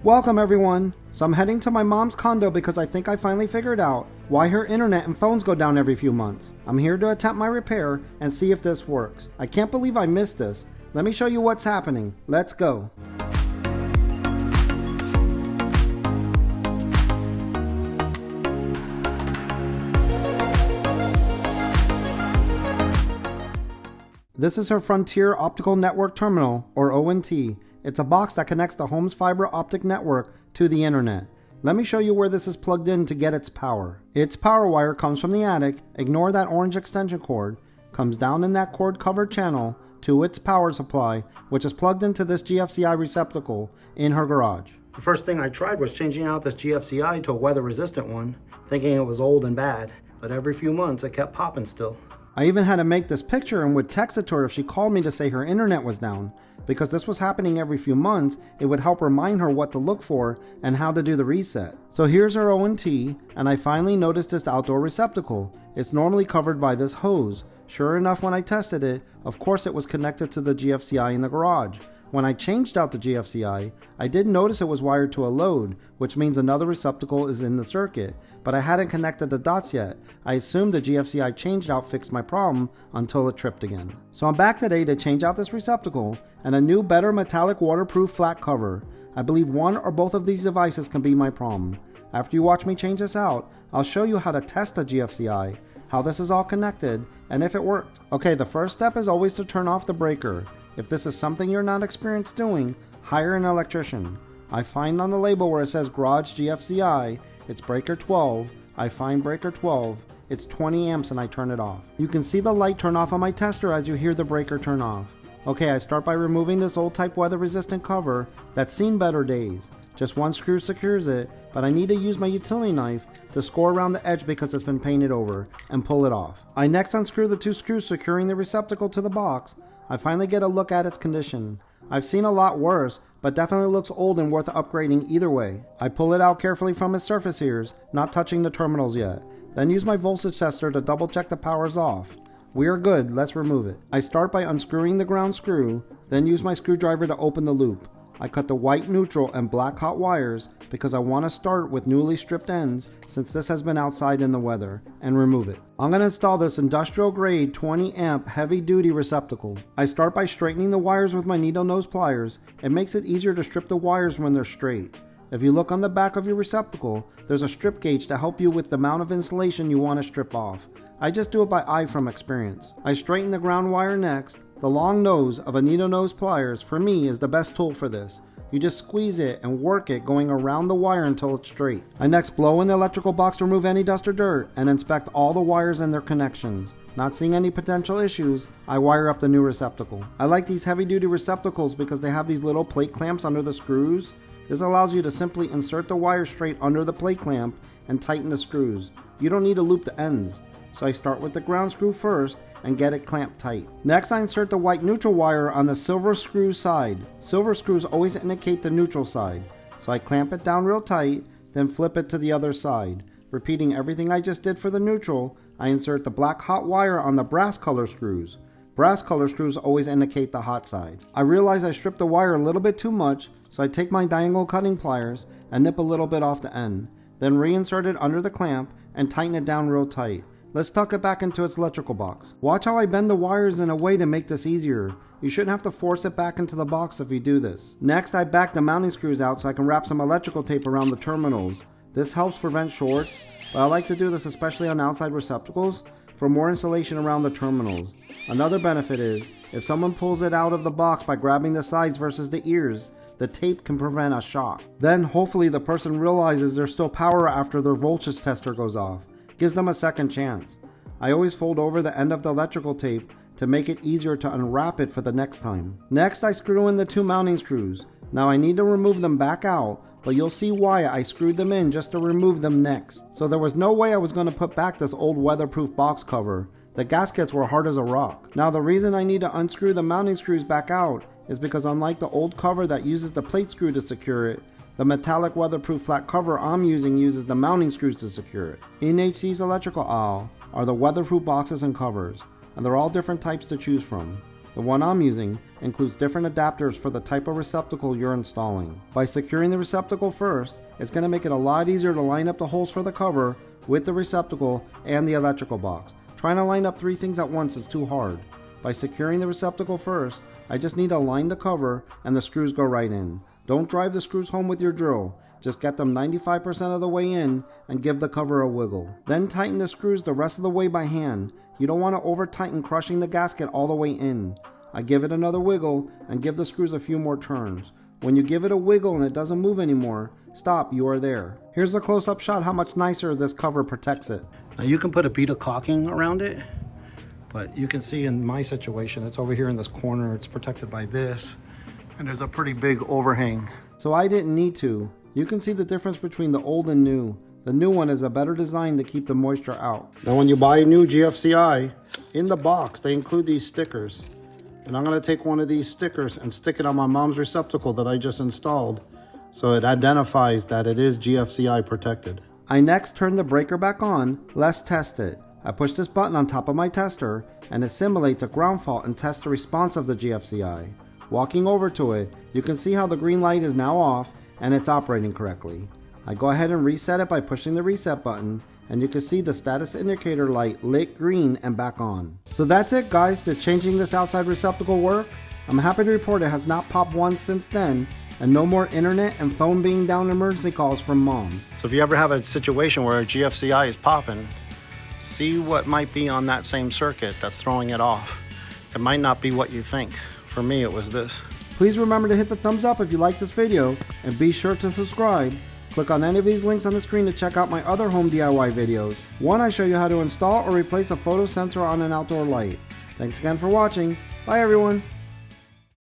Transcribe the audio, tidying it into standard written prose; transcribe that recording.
Welcome everyone! So I'm heading to my mom's condo because I think I finally figured out why her internet and phones go down every few months. I'm here to attempt my repair and see if this works. I can't believe I missed this. Let me show you what's happening. Let's go! This is her Frontier Optical Network Terminal, or ONT. It's a box that connects the home's fiber optic network to the internet. Let me show you where this is plugged in to get its power. Its power wire comes from the attic, ignore that orange extension cord, comes down in that cord covered channel to its power supply, which is plugged into this GFCI receptacle in her garage. The first thing I tried was changing out this GFCI to a weather resistant one, thinking it was old and bad, but every few months it kept popping still. I even had to make this picture and would text it to her if she called me to say her internet was down. Because this was happening every few months, it would help remind her what to look for and how to do the reset. So here's her ONT, and I finally noticed this outdoor receptacle. It's normally covered by this hose. Sure enough, when I tested it, of course it was connected to the GFCI in the garage. When I changed out the GFCI, I did notice it was wired to a load, which means another receptacle is in the circuit, but I hadn't connected the dots yet. I assumed the GFCI changed out fixed my problem until it tripped again. So I'm back today to change out this receptacle and a new better metallic waterproof flat cover. I believe one or both of these devices can be my problem. After you watch me change this out, I'll show you how to test the GFCI, how this is all connected, and if it worked. Okay, the first step is always to turn off the breaker. If this is something you're not experienced doing, hire an electrician. I find on the label where it says Garage GFCI, it's breaker 12. I find breaker 12. It's 20 amps and I turn it off. You can see the light turn off on my tester as you hear the breaker turn off. Okay, I start by removing this old type weather resistant cover that's seen better days. Just one screw secures it, but I need to use my utility knife to score around the edge because it's been painted over and pull it off. I next unscrew the two screws securing the receptacle to the box. I finally get a look at its condition. I've seen a lot worse, but definitely looks old and worth upgrading either way. I pull it out carefully from its surface ears, not touching the terminals yet. Then use my voltage tester to double check the power's off. We are good, let's remove it. I start by unscrewing the ground screw, then use my screwdriver to open the loop. I cut the white neutral and black hot wires because I want to start with newly stripped ends since this has been outside in the weather, and remove it. I'm going to install this industrial grade 20 amp heavy duty receptacle. I start by straightening the wires with my needle nose pliers. It makes it easier to strip the wires when they're straight. If you look on the back of your receptacle, there's a strip gauge to help you with the amount of insulation you want to strip off. I just do it by eye from experience. I straighten the ground wire next. The long nose of a needle nose pliers for me is the best tool for this. You just squeeze it and work it going around the wire until it's straight. I next blow in the electrical box to remove any dust or dirt and inspect all the wires and their connections. Not seeing any potential issues, I wire up the new receptacle. I like these heavy duty receptacles because they have these little plate clamps under the screws. This allows you to simply insert the wire straight under the plate clamp and tighten the screws. You don't need to loop the ends. So I start with the ground screw first and get it clamped tight. Next, I insert the white neutral wire on the silver screw side. Silver screws always indicate the neutral side. So I clamp it down real tight, then flip it to the other side. Repeating everything I just did for the neutral, I insert the black hot wire on the brass color screws. Brass color screws always indicate the hot side. I realize I stripped the wire a little bit too much, so I take my diagonal cutting pliers and nip a little bit off the end. Then reinsert it under the clamp and tighten it down real tight. Let's tuck it back into its electrical box. Watch how I bend the wires in a way to make this easier. You shouldn't have to force it back into the box if you do this. Next, I back the mounting screws out so I can wrap some electrical tape around the terminals. This helps prevent shorts, but I like to do this especially on outside receptacles for more insulation around the terminals. Another benefit is, if someone pulls it out of the box by grabbing the sides versus the ears, the tape can prevent a shock. Then hopefully the person realizes there's still power after their voltage tester goes off. Gives them a second chance. I always fold over the end of the electrical tape to make it easier to unwrap it for the next time. Next, I screw in the two mounting screws. Now I need to remove them back out, but you'll see why I screwed them in just to remove them next. So there was no way I was going to put back this old weatherproof box cover. The gaskets were hard as a rock. Now the reason I need to unscrew the mounting screws back out is because unlike the old cover that uses the plate screw to secure it, the Metallic Weatherproof Flat cover I'm using uses the mounting screws to secure it. In HC's electrical aisle are the weatherproof boxes and covers, and they're all different types to choose from. The one I'm using includes different adapters for the type of receptacle you're installing. By securing the receptacle first, it's going to make it a lot easier to line up the holes for the cover with the receptacle and the electrical box. Trying to line up 3 things at once is too hard. By securing the receptacle first, I just need to line the cover and the screws go right in. Don't drive the screws home with your drill. Just get them 95% of the way in and give the cover a wiggle. Then tighten the screws the rest of the way by hand. You don't want to over tighten, crushing the gasket all the way in. I give it another wiggle and give the screws a few more turns. When you give it a wiggle and it doesn't move anymore, stop, you are there. Here's a close-up shot how much nicer this cover protects it. Now you can put a bead of caulking around it, but you can see in my situation, it's over here in this corner, it's protected by this, and there's a pretty big overhang. So I didn't need to. You can see the difference between the old and new. The new one is a better design to keep the moisture out. Now when you buy a new GFCI, in the box they include these stickers. And I'm going to take one of these stickers and stick it on my mom's receptacle that I just installed, so it identifies that it is GFCI protected. I next turn the breaker back on. Let's test it. I push this button on top of my tester and it simulates a ground fault and tests the response of the GFCI. Walking over to it, you can see how the green light is now off and it's operating correctly. I go ahead and reset it by pushing the reset button, and you can see the status indicator light lit green and back on. So that's it guys, did changing this outside receptacle work? I'm happy to report it has not popped once since then, and no more internet and phone being down emergency calls from mom. So if you ever have a situation where a GFCI is popping, see what might be on that same circuit that's throwing it off. It might not be what you think. For me it was this. Please remember to hit the thumbs up if you like this video, and be sure to subscribe. Click on any of these links on the screen to check out my other home DIY videos. One, I show you how to install or replace a photo sensor on an outdoor light. Thanks again for watching. Bye everyone.